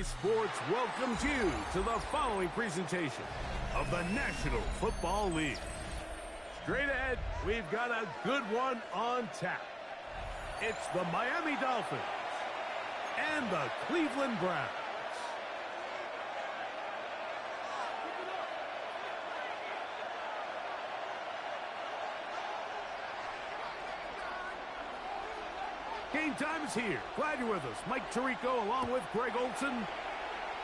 EA Sports welcomes you to the following presentation of the National Football League. Straight ahead, we've got a good one on tap. It's the Miami Dolphins and the Cleveland Browns. Game time is here. Glad you're with us. Mike Tirico along with Greg Olson.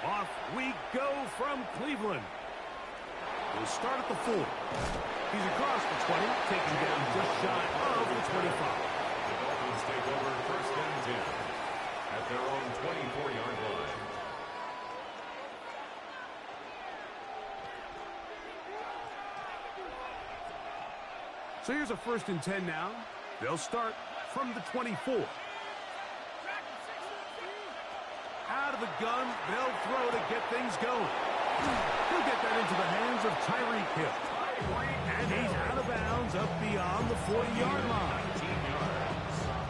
Off we go from Cleveland. We'll start at the 4. He's across the 20, taking down just shy of the 25. The Dolphins take over first and 10 at their own 24-yard line. So here's a first and 10 now. They'll start from the 24. Out of the gun, they'll throw to get things going. He'll get that into the hands of Tyreek Hill. And he's out of bounds up beyond the 40-yard line.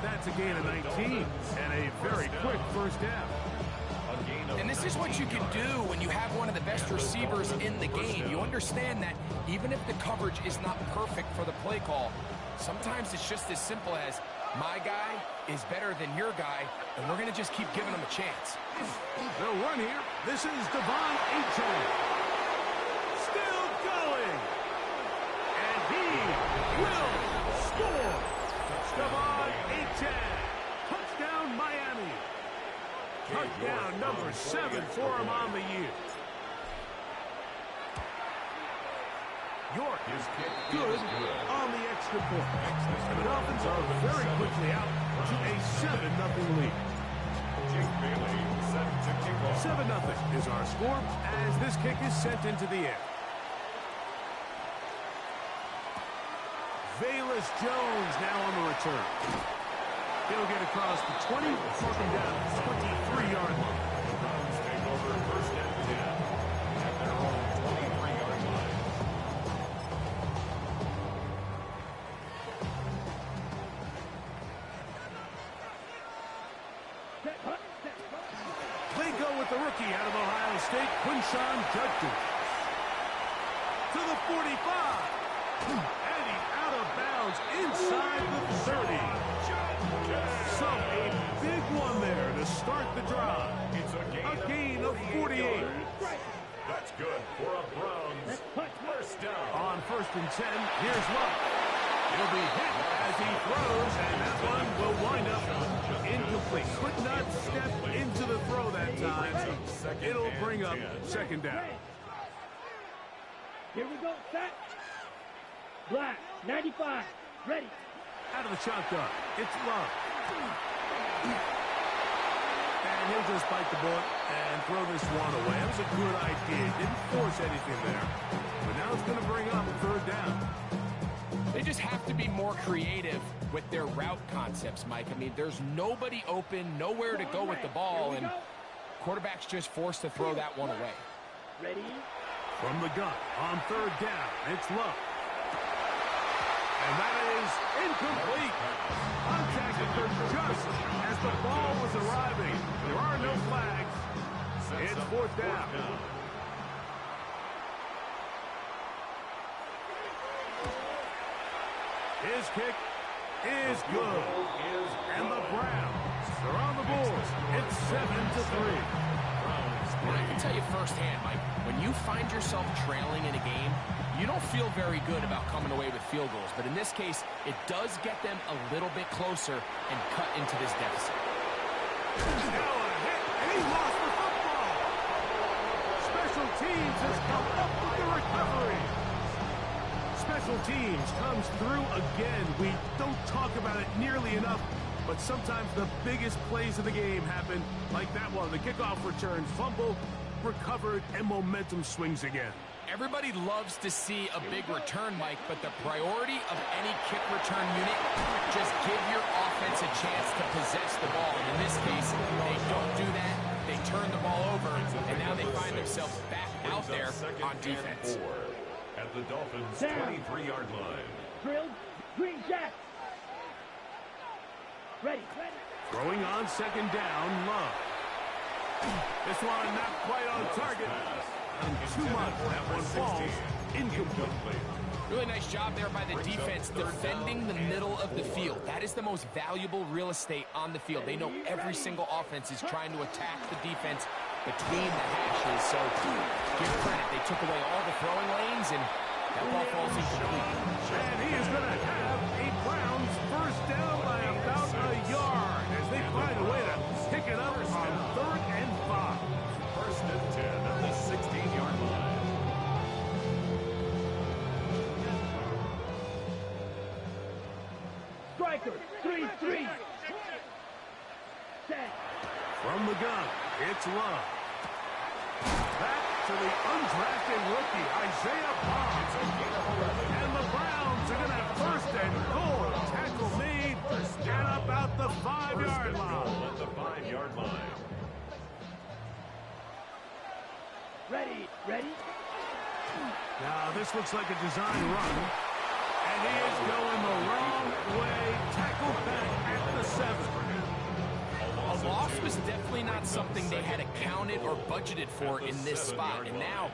That's a gain of 19 and a very quick first down. And this is what you can do when you have one of the best receivers in the game. You understand that even if the coverage is not perfect for the play call, sometimes it's just as simple as my guy is better than your guy, and we're going to just keep giving him a chance. They'll run here. This is Devon Achane. Still going. And he will score. Devon Achane. Touchdown, Miami. Touchdown number 7 for him on the year. York is good on the extra point. And the Dolphins are very quickly out to a 7-0 lead. 7-0 is our score as this kick is sent into the air. Velus Jones now on the return. He'll get across the 20, marking down the 23-yard line. The Browns take over first and 10 at their own 23-yard line. They go with the rookie out of Ohio State, Quinshon Judkins. To the 45. And he's out of bounds inside the 30. So a big one there to start the drive. It's A gain of 48. That's good for a Browns first down. On first and 10, here's Love. He'll be hit as he throws, and that one will wind up incomplete. Could not step into the throw that time. It'll bring up second down. Here we go, set. Black, 95, ready. Out of the shotgun, it's Love. And he'll just bite the bullet and throw this one away. That was a good idea. Didn't force anything there. But now it's going to bring up third down. They just have to be more creative with their route concepts, Mike. I mean, there's nobody open, nowhere to go with the ball, and quarterback's just forced to throw that one away. Ready? From the gun, on third down, it's Love. And that is incomplete. Contact occurred just as the ball was arriving. There are no flags. It's fourth down. His kick is good. And the Browns are on the board. It's 7-3. I can tell you firsthand, Mike, when you find yourself trailing in a game, you don't feel very good about coming away with field goals. But in this case, it does get them a little bit closer and cut into this deficit. Now a hit, and he lost the football. Special teams has come up with the recovery. Special teams comes through again. We don't talk about it nearly enough, but sometimes the biggest plays of the game happen like that one. The kickoff return, fumble, recovered, and momentum swings again. Everybody loves to see a big return, Mike, but the priority of any kick return unit, just give your offense a chance to possess the ball. And in this case, they don't do that. They turn the ball over, and now they find themselves back out there on defense. At the Dolphins' 23-yard line. Drilled, green jack. Ready. Throwing on second down, Love. This one not quite on target. And too much. That one falls incomplete. Really nice job there by the defense defending the middle of the field. That is the most valuable real estate on the field. They know every single offense is trying to attack the defense between the hashes. So give credit. They took away all the throwing lanes, and that ball falls incomplete. And he is going to have a Browns first down by about a yard as they find a way to pick it up on 3rd and 5. First and 10 at the 16-yard line. Striker, 3-3. Set. From the gun, it's Love. Back to the undrafted rookie, Isaiah Bond. And the Browns are going to have first and goal. Tackle made at about the 5-yard line. At the 5-yard line. Ready, ready. Now, this looks like a design run. And he is going the wrong way. Tackled back at the 7. A loss was definitely not something they had accounted or budgeted for in this spot. And now,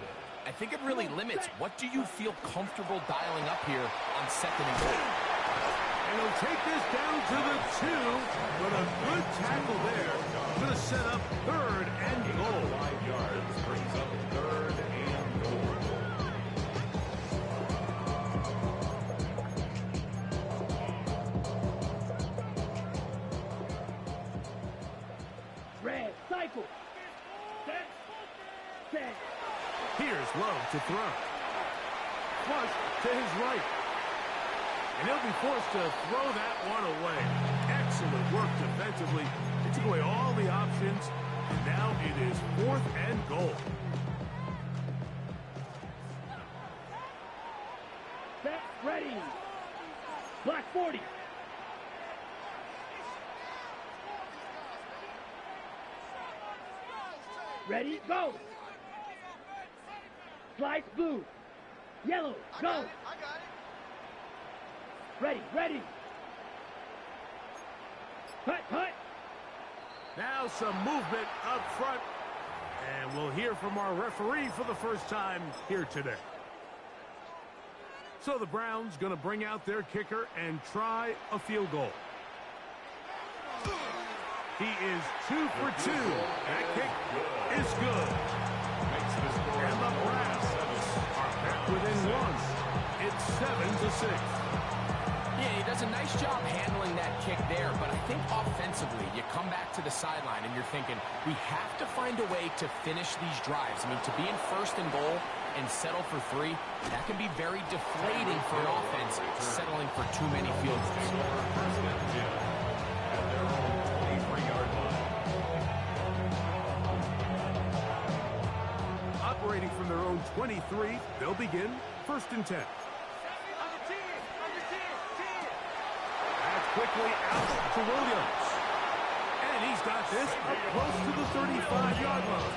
I think it really limits what do you feel comfortable dialing up here on 2nd and goal. And he'll take this down to the 2, but a good tackle there. Going to set up 3rd and goal. 5 yards brings up 3rd and goal. Red, cycle. Set. Set. Here's Love to throw. Flush to his right. And he'll be forced to throw that one away. Excellent work defensively. They took away all the options. And now it is 4th and goal. Set. Ready. Black 40. Ready, go. Slice blue. Yellow, go. I got it. Ready, ready. Hut, hut. Now some movement up front. And we'll hear from our referee for the first time here today. So the Browns going to bring out their kicker and try a field goal. He is 2 for 2. That kick is good. And the Browns are back within 1. It's 7-6. Yeah, he does a nice job handling that kick there, but I think offensively, you come back to the sideline and you're thinking, we have to find a way to finish these drives. I mean, to be in 1st and goal and settle for 3, that can be very deflating for an offense settling for too many field goals. First and 10 at their own 23-yard line. Operating from their own 23, they'll begin 1st and 10. That's quickly out to Williams. And he's got this up close to the 35-yard line.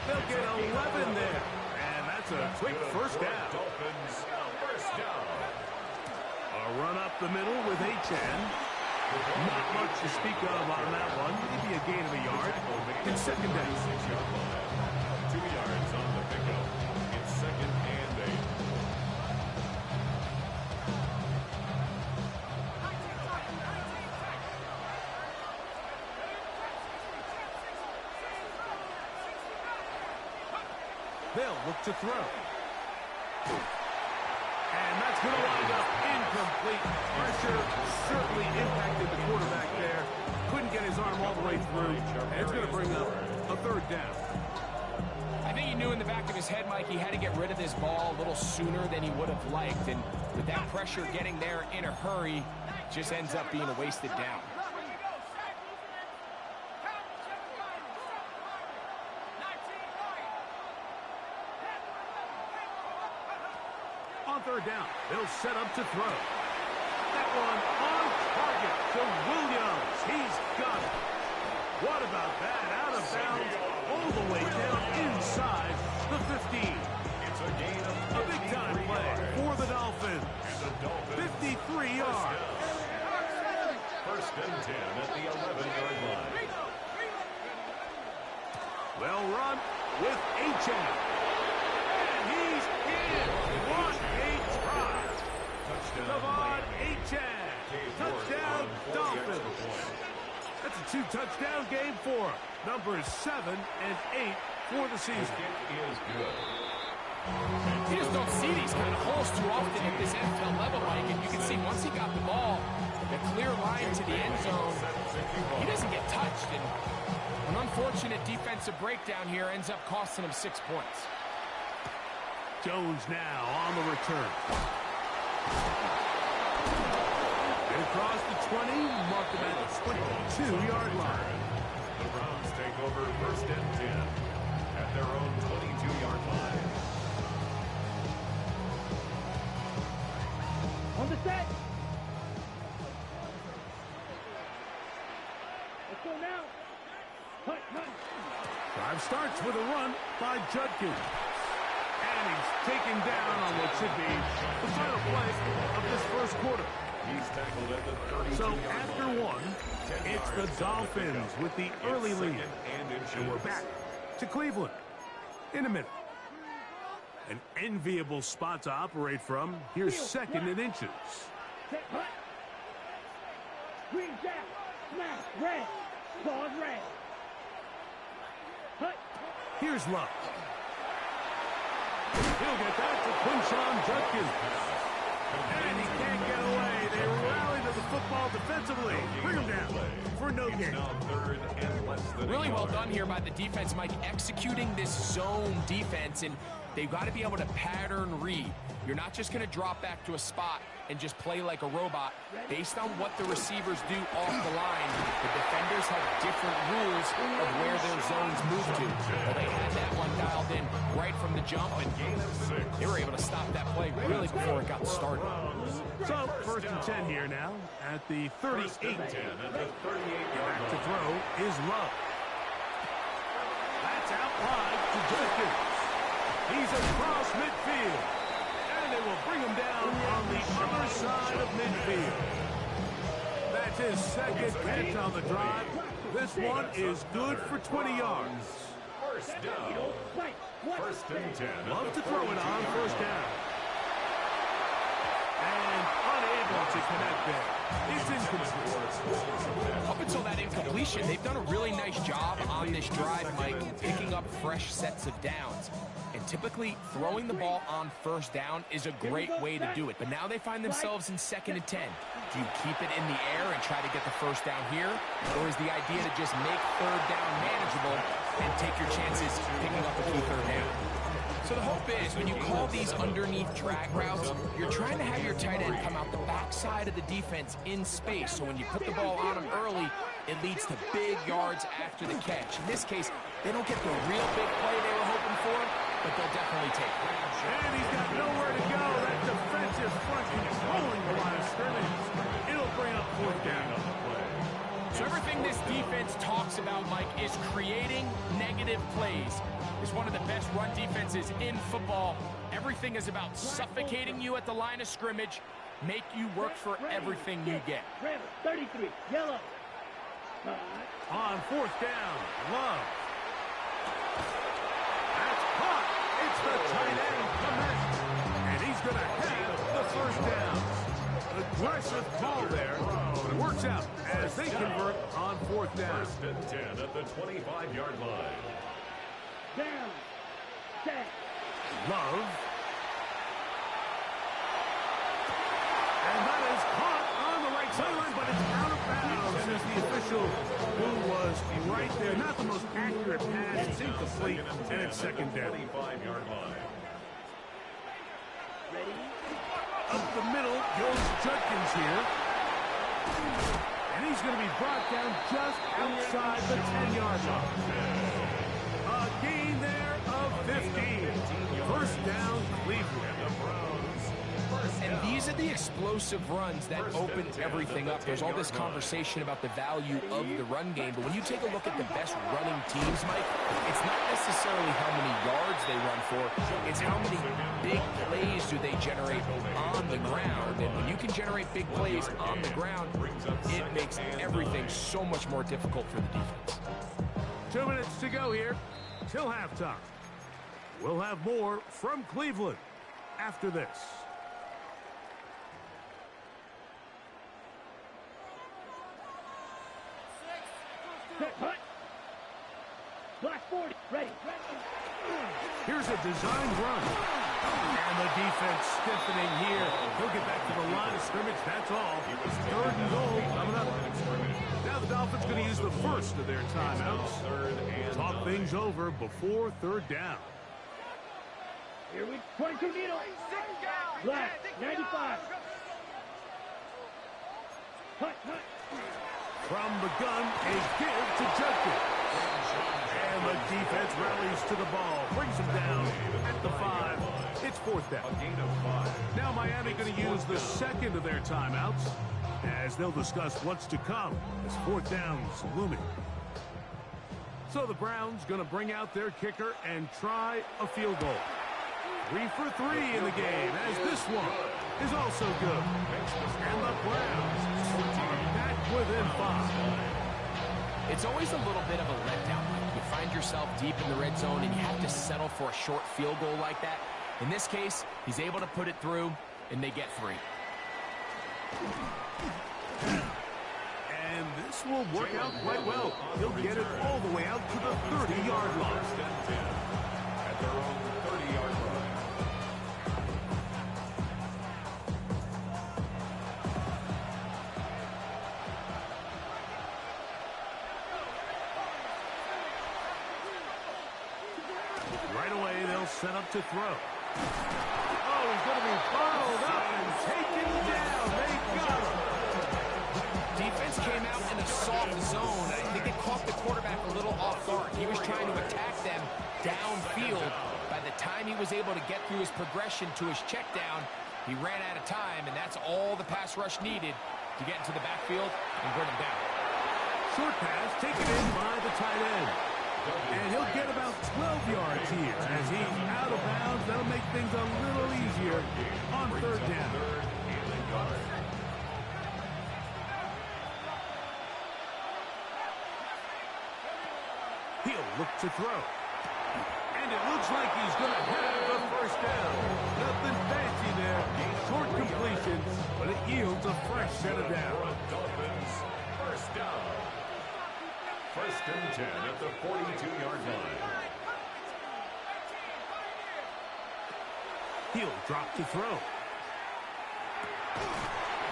They'll get 11 there. And that's a quick first down. Dolphins, first down. A run up the middle with H.N. Not much to speak of on that one. Maybe a gain of a yard. It's 2nd down. 6-yard line. 2 yards on the pickup. It's 2nd and 8. They'll look to throw. And that's going to wind up incomplete. Pressure certainly impacted the quarterback there. Couldn't get his arm all the way through. And it's going to bring up a 3rd down. I think he knew in the back of his head, Mike, he had to get rid of this ball a little sooner than he would have liked. And with that pressure getting there in a hurry, just ends up being a wasted down. On 3rd down, they'll set up to throw. That one on target to Williams. He's got it. What about that? Out of bounds, all the way down inside the 15. It's a gain of A big-time play for the Dolphins. 53 yards. First and 10 at the 11-yard line. Well run with H.M. And he's in. What a try. Devon H.M. Touchdown, Dolphins. That's a 2-touchdown game for him. Numbers 7 and 8 for the season. Is good. You just don't see these kind of holes too often at this NFL level, Mike. And you can see once he got the ball, the clear line to the end zone, he doesn't get touched. And an unfortunate defensive breakdown here ends up costing him 6 points. Jones now on the return. And across the 20, marked him at the 22-yard line. The Browns take over first and 10 at their own 22-yard line. On the set. Let's go now. Hut, hut. Drive starts with a run by Judkins. And he's taken down on what should be the final play of this first quarter. He's tackled at the 32-yard So line. after one, it's the Dolphins with the early lead. And we're back to Cleveland in a minute. An enviable spot to operate from. Here's second and inches. Set, hut. Green jack. Smash. Red. Pause red. Hut. Here's Love. He'll get that to Quinshon Judkins. And he can't get away. They rally to the football defensively. Bring him down for no gain. Now third and less than Really a well yard. done here by the defense, Mike, executing this zone defense, and they've got to be able to pattern read. You're not just going to drop back to a spot and just play like a robot. Based on what the receivers do off the line, the defenders have different rules of where their zones move to. Well, they had that one dialed in right from the jump, and they were able to stop that play really before it got started. So first and 10 here now at the 38. First and 10 at the 38-yard Back to line. throw is Love. That's out wide to Judkins. He's across midfield. And they will bring him down on the other side of midfield. That's his second catch on the drive. This one is good for 20 yards. First down. First and 10. at Love the to throw it on 42-yard first line. down. And unable to connect there. It's incomplete. Up until that incompletion, they've done a really nice job on this drive, Mike, picking up fresh sets of downs. And typically, throwing the ball on first down is a great way to do it. But now they find themselves in second and 10. Do you keep it in the air and try to get the first down here? Or is the idea to just make third down manageable and take your chances picking up a key third down? So the hope is, when you call these underneath drag routes, you're trying to have your tight end come out the backside of the defense in space. So when you put the ball on them early, it leads to big yards after the catch. In this case, they don't get the real big play they were hoping for, but they'll definitely take it. And he's got nowhere to go. That defensive front controlling the line of scrimmage. It'll bring up fourth down. So everything this defense talks about, Mike, is creating negative plays. It's one of the best run defenses in football. Everything is about suffocating you at the line of scrimmage, make you work for everything you get. Red. 33. Yellow. On fourth down, Love. That's caught. It's the tight end, Clement. And he's going to have the first down. Aggressive call there. But it works out as they convert on fourth down. First and 10 at the 25-yard line. Down. Set. Love. And that is caught on the right sideline, but it's out of bounds as the official who was right there. Not the most accurate pass. It's incomplete, and it's second down. 25-yard line. Ready. Up the middle goes Judkins here. And he's going to be brought down just outside the 10-yard line. A gain there of 15. First down, Cleveland. And these are the explosive runs that open everything up. There's all this conversation about the value of the run game, but when you take a look at the best running teams, Mike, it's not necessarily how many yards they run for, it's how many big plays do they generate on the ground. And when you can generate big plays on the ground, it makes everything so much more difficult for the defense. 2 minutes to go here till halftime. We'll have more from Cleveland after this. Set, hut. Black 40, ready. Here's a design run. And the defense stiffening here. He'll get back to the line of scrimmage, that's all. Third and goal coming up. Now the Dolphins going to use the first of their timeouts. Talk things over before third down. Here we 22 needle. Black 95. Hut. From the gun, a give to Judkins. And the defense rallies to the ball, brings him down at the 5. It's fourth down. Now Miami going to use the second of their timeouts as they'll discuss what's to come as fourth down's looming. So the Browns going to bring out their kicker and try a field goal. 3 for 3 in the game as this one is also good. And the Browns are back within 5. It's always a little bit of a letdown. You find yourself deep in the red zone and you have to settle for a short field goal like that. In this case, he's able to put it through, and they get 3. And this will work out quite well. He'll get it all the way out to the 30-yard line. At their own 30-yard line. Right away, they'll set up to throw. Oh, he's going to be followed up and taken down. They got him. Defense came out in a soft zone, and I think it caught the quarterback a little off guard. He was trying to attack them downfield. By the time he was able to get through his progression to his check down, he ran out of time, and that's all the pass rush needed to get into the backfield and bring him down. Short pass taken in by the tight end. And he'll get about 12 yards here as he's out of bounds. That'll make things a little easier on third down. He'll look to throw. And it looks like he's going to have the first down. Nothing fancy there. Short completion, but it yields a fresh set of downs. Dolphins, first down. First and 10 at the 42-yard line. He'll drop to throw.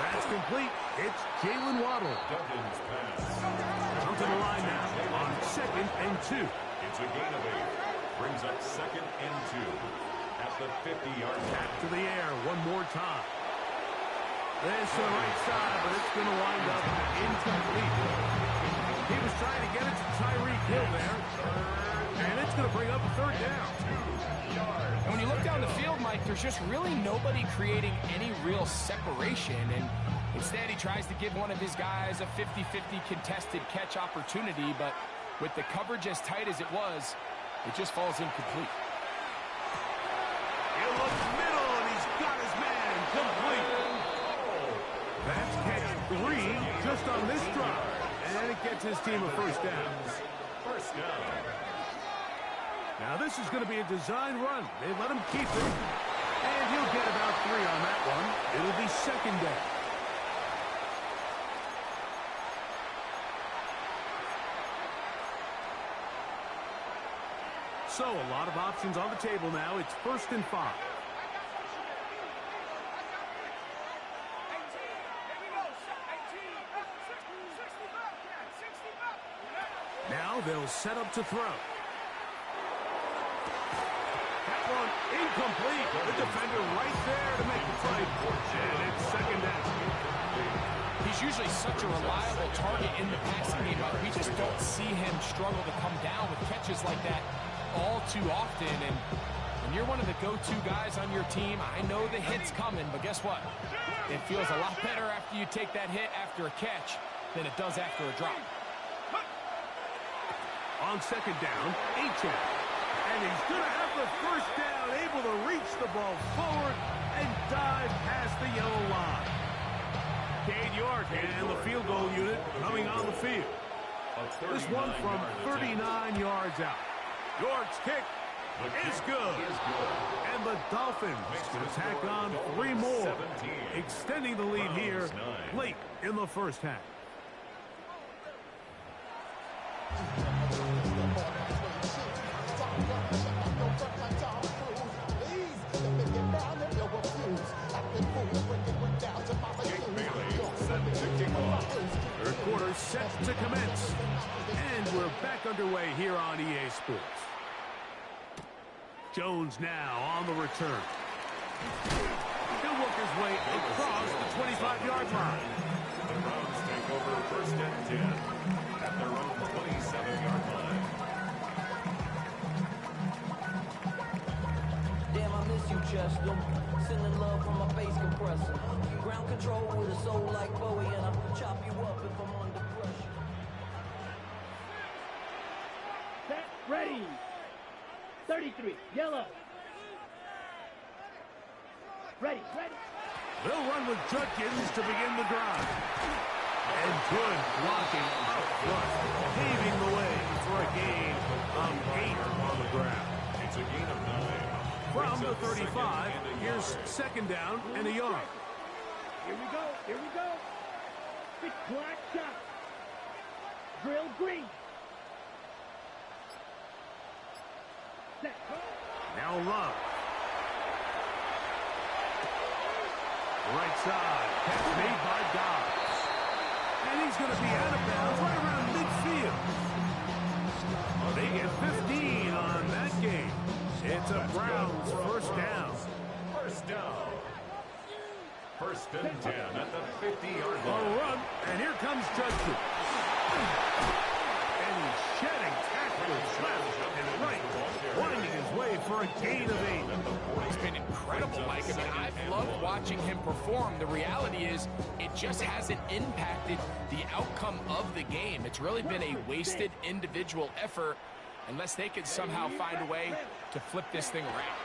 That's complete. It's Jalen Waddle. Dobbins pass. Down to the line now on 2nd and 2. It's a gain of 8. Brings up 2nd and 2 at the 50-yard line. Back to the air one more time. This to the right side, but it's going to wind up incomplete. He was trying to get it to Tyreek Hill there. And it's going to bring up a third down. And when you look down the field, Mike, there's just really nobody creating any real separation. And instead, he tries to give one of his guys a 50-50 contested catch opportunity. But with the coverage as tight as it was, it just falls incomplete. He'll look middle, and he's got his man complete. That's catch 3 just on this drive. And it gets his team a first down. First down. Now this is going to be a design run. They let him keep it. And he'll get about 3 on that one. It'll be second down. So a lot of options on the table now. It's 1st and 5. Now they'll set up to throw. That one incomplete. The defender right there to make the play. And it's second down. He's usually such a reliable target in the passing game, but we just don't see him struggle to come down with catches like that all too often. And when you're one of the go-to guys on your team, I know the hit's coming, but guess what? It feels a lot better after you take that hit after a catch than it does after a drop. On second down, H.M. And he's going to have the first down, able to reach the ball forward and dive past the yellow line. Cade York and the field goal unit coming on the field. This one from 39 yards out. York's kick is good. And the Dolphins can tack on 3 more, extending the lead here late in the first half. Third quarter set to commence. And we're back underway here on EA Sports. Jones now on the return. He'll work his way across the 25-yard line. The Browns take over first and 10 at their own 27-yard line. Damn, I miss you, Chester. Sending love from my bass compressor. Ground control with a soul like Bowie, and I'll chop you up if I'm under pressure. Set, ready. 33, yellow. Ready. They'll run with Judkins to begin the drive. And good blocking up front, paving the way for a gain of 8 on the ground. It's a gain of 9. From the 35, here's second down and a yard. Here we go. Big black shot. Drill green. Set. Now Love. Right side, catch made by Dobbs. And he's going to be out of bounds right around midfield. They get 15 on that game. It's a Browns first down. First down. First and 10 at the 50-yard A line. run, and here comes Judkins. And he's shedding tackles left and right, winding his way for a gain of 8. It's been incredible, Mike. I mean, I've loved watching him perform. The reality is it just hasn't impacted the outcome of the game. It's really been a wasted individual effort unless they can somehow find a way to flip this thing around.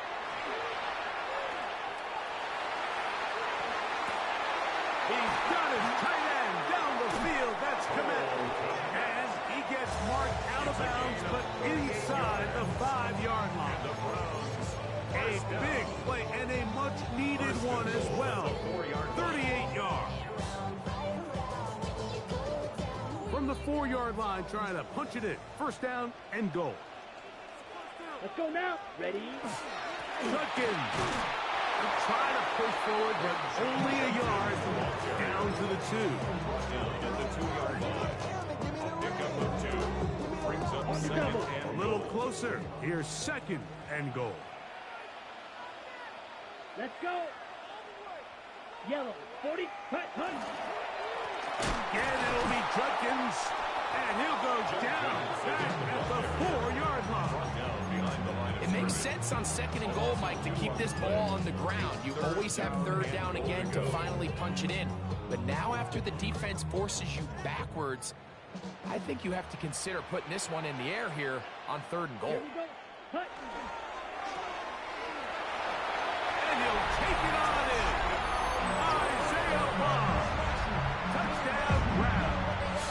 He's got his tight end down the field. That's Komet. And he gets marked out of bounds, but inside the 5-yard line. A big play and a much-needed one as well. 38 yards. From the 4-yard line, trying to punch it in. First down and goal. Let's go now. Ready. Judkins. Trying to push forward, but only a yard down to the 2. Down at the 2-yard line. Pickup of 2. Brings up second A and little closer. Here's second and goal. Let's go. Yellow. 40. Hunt. Again, it'll be Judkins, and he'll go down back at the 4-yard line. down behind the line of It makes sense on second and goal, Mike, to keep this ball on the ground. You always have third down again to finally punch it in. But now after the defense forces you backwards, I think you have to consider putting this one in the air here on third and goal. Here we go. Hunt. And he'll take it on in. Isaiah Bond. Touchdown, Browns.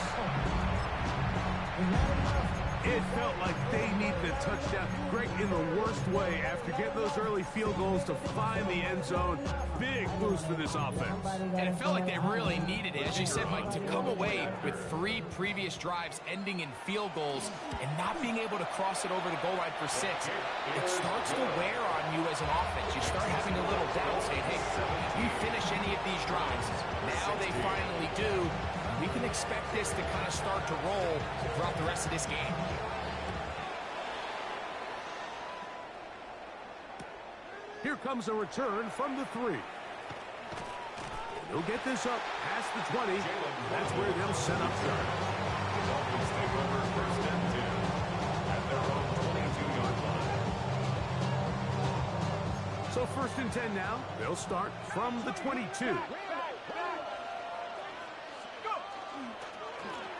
It felt like they needed a touchdown. Greg, in the worst way, after getting those early field goals to find the end zone. Big boost for this offense. And it felt like they really needed it. As you said, Mike, to come away with 3 previous drives ending in field goals and not being able to cross it over the goal line for 6, it starts to wear on you as an offense. You start having a little doubt saying, hey, if we finish any of these drives, now they finally do, we can expect this to kind of start to roll throughout the rest of this game. Here comes a return from the 3. He'll get this up past the 20. That's where they'll set up shop. Dolphins take over first and 10 at their own 22-yard line. So first and 10 now. They'll start from the 22.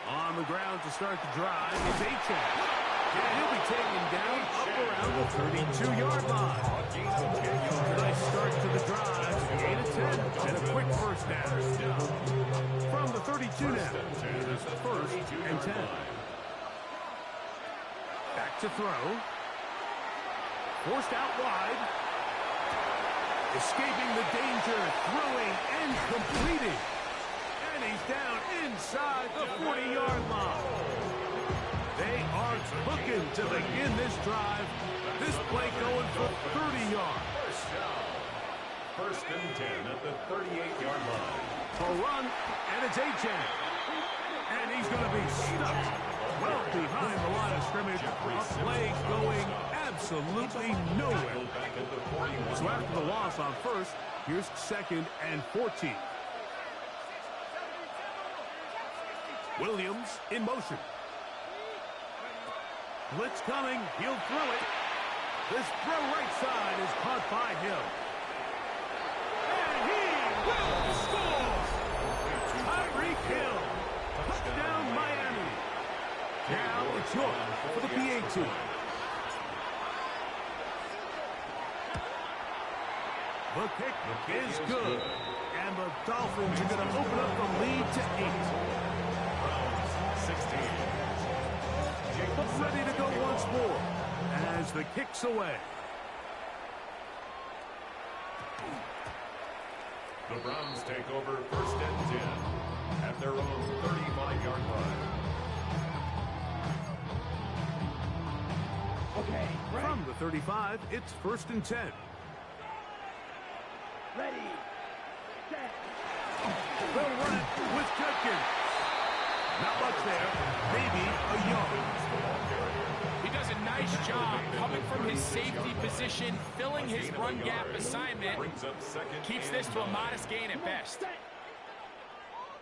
On the ground to start the drive is Achane. And he'll be taken down up around the 32-yard line. Nice start to the drive. Gain of 10 and a quick first down. From the 32 now. It is first and 10. Back to throw. Forced out wide. Escaping the danger, throwing and completing. And he's down inside the 40-yard line. They are looking to begin this drive. This play going for 30 yards. First and 10 at the 38-yard line. A run, and it's Achan. And he's going to be stuck well behind the line of scrimmage. A play going absolutely nowhere. So after the loss on first, here's second and 14. Williams in motion. Blitz coming. He'll throw it. This throw right side is caught by Hill. And he will score! Tyreek Hill. Touchdown Miami. Now it's York for the PAT. The kick is good. And the Dolphins are going to open up the lead to 8. 16. Ready to go once more as the kick's away. The Browns take over first and 10 at their own 35-yard line. Okay, ready. From the 35, it's first and 10. Ready. Set. They'll run it with Judkins. Not much there. Maybe a yard. He does a nice job coming from his safety position, filling his run gap assignment. Brings up second. Keeps this to a modest gain at best.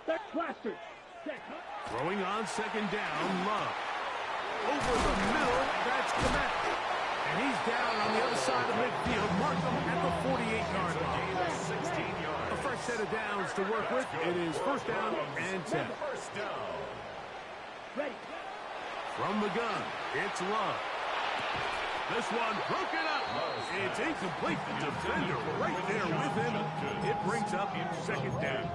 Set. Blaster. Set. Throwing on second down, Love. Over the middle, that's Komet. And he's down on the other side of midfield. Mark him at the 48-yard line. 16 yards. A fresh set of downs to work with. It is first down and 10. First down. Ready. From the gun, it's Love. This one broken up. It's incomplete. The defender right there with him. It brings up second down.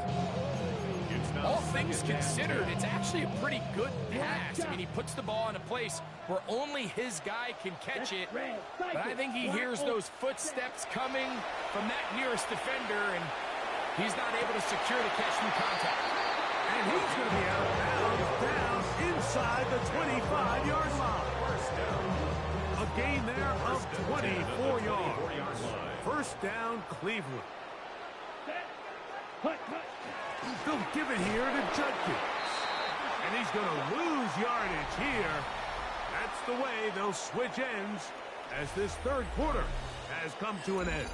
All things considered, it's actually a pretty good pass. I mean, he puts the ball in a place where only his guy can catch it. But I think he hears those footsteps coming from that nearest defender, and he's not able to secure the catch through contact. And he's going to be out of bounds, down inside the 25-yard line. A gain there of 24 yards. First down, Cleveland. They'll give it here to Judkins. And he's going to lose yardage here. That's the way they'll switch ends as this third quarter has come to an end.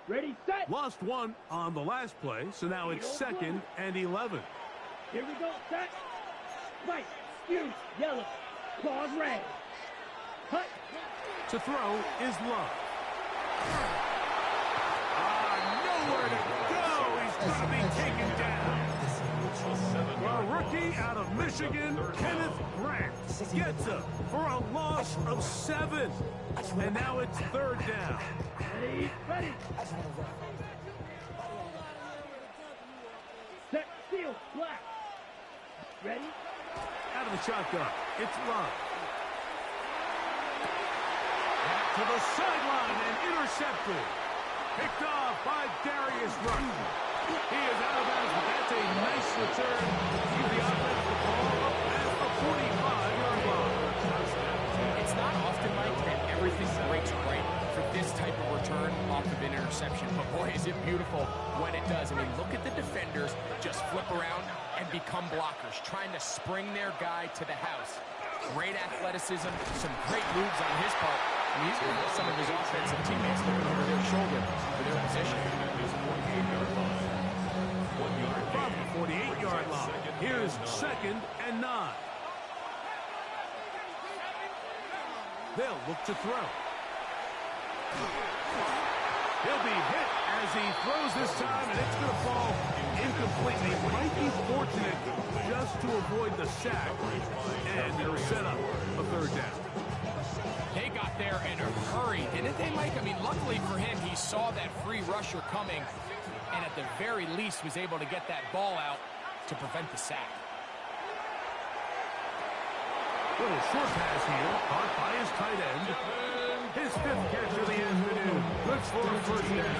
Ready, set. Lost one on the last play, so now it's second and 11. Here we go, set. Right, skew, yellow, claws red. Hut. To throw is Love. Nowhere to go. He's going to be taken down. The rookie out of Michigan, Kenneth Grant, gets up for a loss of 7. And now it's third down. Ready, ready. Set, seal, black. Ready. Out of the shotgun, it's Love. Back to the sideline and intercepted. Picked off by Darius Rush. He is out of bounds, but that's a nice return. Give the offense the ball up at the 45-yard line. It's not often, Mike, that everything breaks right for this type of return off of an interception. But boy, is it beautiful when it does. I mean, look at the defenders just flip around and become blockers, trying to spring their guy to the house. Great athleticism, some great moves on his part. And he's going to have some of his offensive teammates looking over their shoulder for their position. From the 48-yard line, here's second and 9. They'll look to throw. He'll be hit as he throws this time, and it's going to fall incompletely. Might be fortunate just to avoid the sack, and it'll set up a third down. They got there in a hurry, didn't they, Mike? I mean, luckily for him, he saw that free rusher coming, and at the very least was able to get that ball out to prevent the sack. Little short pass here, caught by his tight end. His fifth catch of the afternoon. Good for a first down.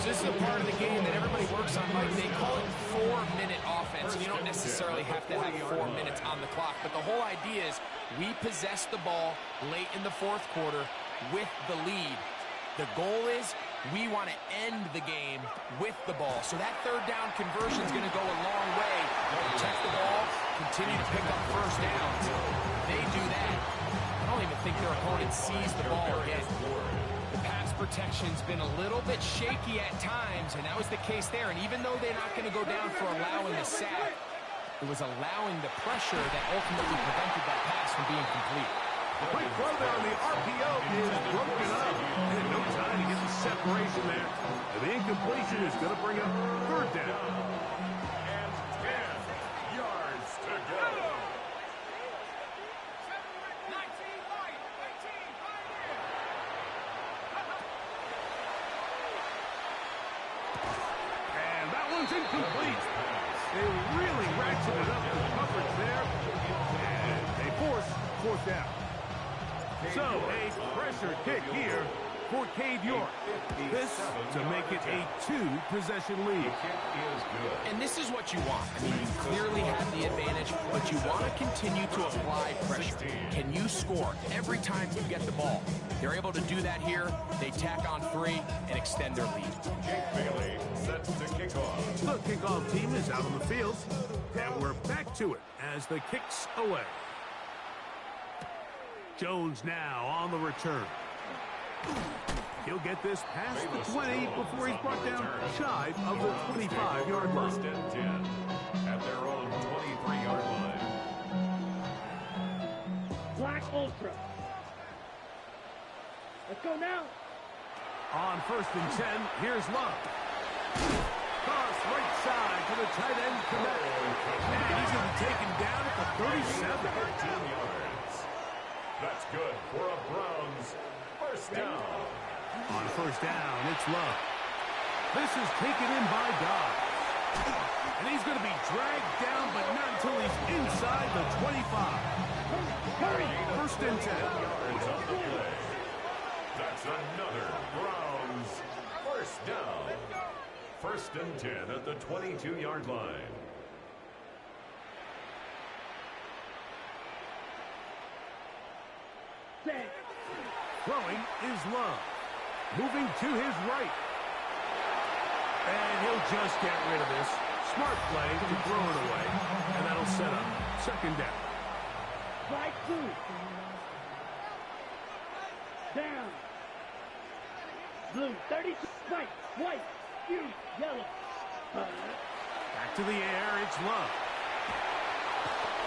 So this is a part of the game that everybody works on, Mike. They call it 4-minute offense. You don't necessarily have to have 4 minutes on the clock, but the whole idea is we possess the ball late in the fourth quarter with the lead. The goal is we want to end the game with the ball. So that third down conversion is going to go a long way. Protect the ball, continue to pick up first downs. They do that. I don't even think their opponent sees the ball again. The pass protection's been a little bit shaky at times, and that was the case there. And even though they're not going to go down for allowing the sack, it was allowing the pressure that ultimately prevented that pass from being complete. The quick throw there on the RPO is broken up. And no time to get the separation there. And the incompletion is going to bring up third down. And 10 yards to go. And that one's incomplete. They really ratcheted up the coverage there. And they force fourth down. So, a pressure kick here for Cade York. This to make it a 2-possession lead. And this is what you want. I mean, you clearly have the advantage, but you want to continue to apply pressure. Can you score every time you get the ball? They're able to do that here. They tack on 3 and extend their lead. Jake Bailey set to kick off. The kickoff team is out on the field, and we're back to it as the kick's away. Jones now on the return. He'll get this past the 20 before he's brought down shy of the 25-yard line. First and 10 at their own 23-yard line. Black Ultra. Let's go now. On first and 10, here's Love. Cross right side to the tight end commit. And he's going to be taken down at the 37. 13 yards. That's good for a Browns first down. On first down, it's Love. This is taken in by Dobbs. And he's going to be dragged down, but not until he's inside the 25. First and 10. Yards on the play. That's another Browns first down. First and 10 at the 22-yard line. Throwing is Love. Moving to his right. And he'll just get rid of this. Smart play to throw it away. And that'll set up second down. Right through. Down. Blue, 32. White, white, huge, yellow. Back to the air, it's Love.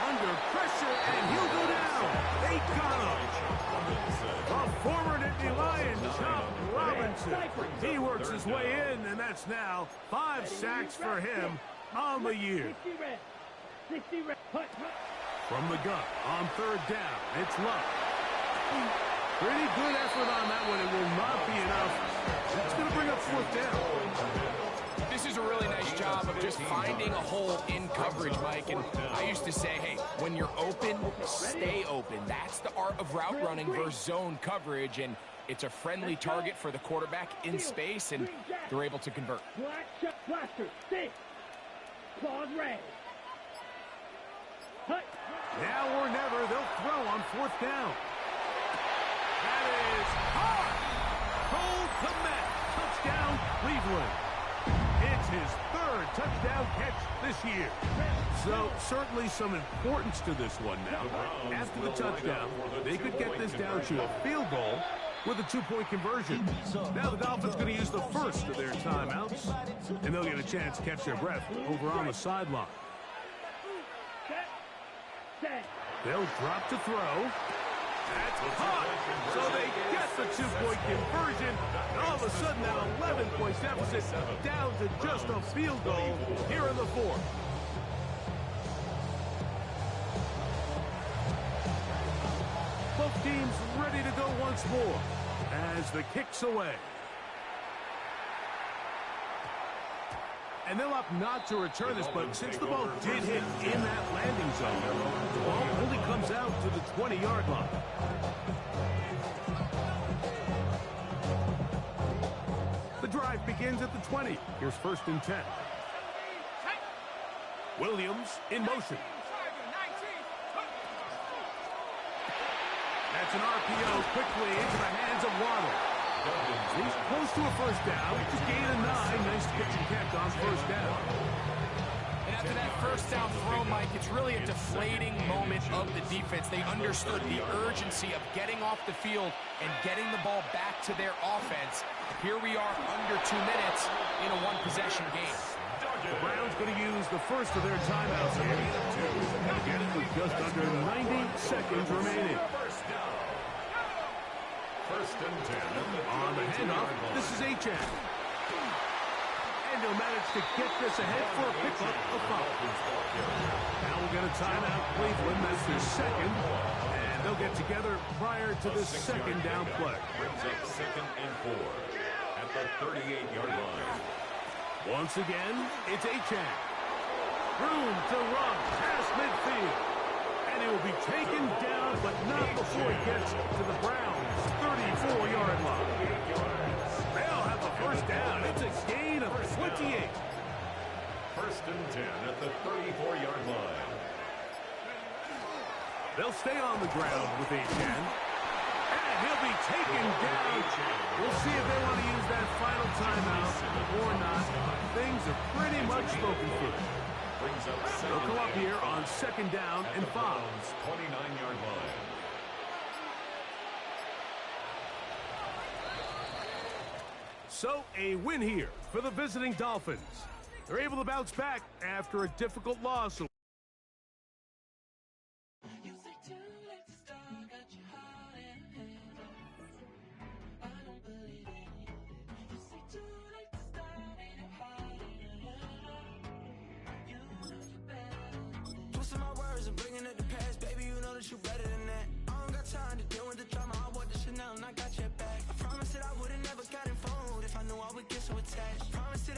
Under pressure, and he'll go down. They got him. A former Nittany Lion, Chop Robinson. He works his way in, and that's now 5 sacks for him on the year. 60 red. 60 red. Hut, hut. From the gun, on third down, it's Love. Pretty good effort on that one. It will not be enough. That's going to bring up fourth down. This is a really nice job of just finding a hole in coverage, Mike. And I used to say, hey, when you're open, stay open. That's the art of route running versus zone coverage. And it's a friendly target for the quarterback in space, and they're able to convert. Black shot blaster. 6. Claws red. Hut. Now or never, they'll throw on fourth down. That is hard. Cole Kmet. Touchdown, Cleveland. It's his 3rd touchdown catch this year. So certainly some importance to this one now. After the touchdown, they could get this down to a field goal with a 2-point conversion. Now the Dolphins going to use the first of their timeouts, and they'll get a chance to catch their breath over on the sideline. They'll drop to throw. That's hot. So they get the 2-point conversion. And all of a sudden, that 11-point deficit down to just a field goal here in the 4th. Both teams ready to go once more as the kick's away. And they'll opt not to return this, but since the ball did hit in that landing zone, the ball only comes out to the 20-yard line. The drive begins at the 20. Here's 1st and 10. Williams in motion. That's an RPO quickly into the hands of Waddle. He's close to a 1st down. It's a gain of 9. Nice pitch and catch on 1st down. And after that 1st down throw, Mike, it's really a deflating moment of the defense. They understood the urgency of getting off the field and getting the ball back to their offense. Here we are under 2 minutes in a one-possession game. The Browns going to use the first of their timeouts here. Again, with just under 90 seconds remaining. 1st and 10. On the handoff, this is Achane. And he'll manage to get this ahead for a pickup of 5. Now we'll get a timeout, Cleveland. That's their 2nd. And they'll get together prior to the 2nd down play. Brings up 2nd and 4 at the 38-yard line. Once again, it's Achane. Room to run past midfield. And he will be taken down, but not before he gets to the Browns' 34-yard line. They'll have the 1st down. It's a gain of 28. 1st and 10 at the 34-yard line. They'll stay on the ground with Achane. And he'll be taken down. We'll see if they want to use that final timeout or not. Things are pretty much spoken for. They'll come up here on 2nd down and 5. 29-yard line. So a win here for the visiting Dolphins. They're able to bounce back after a difficult loss.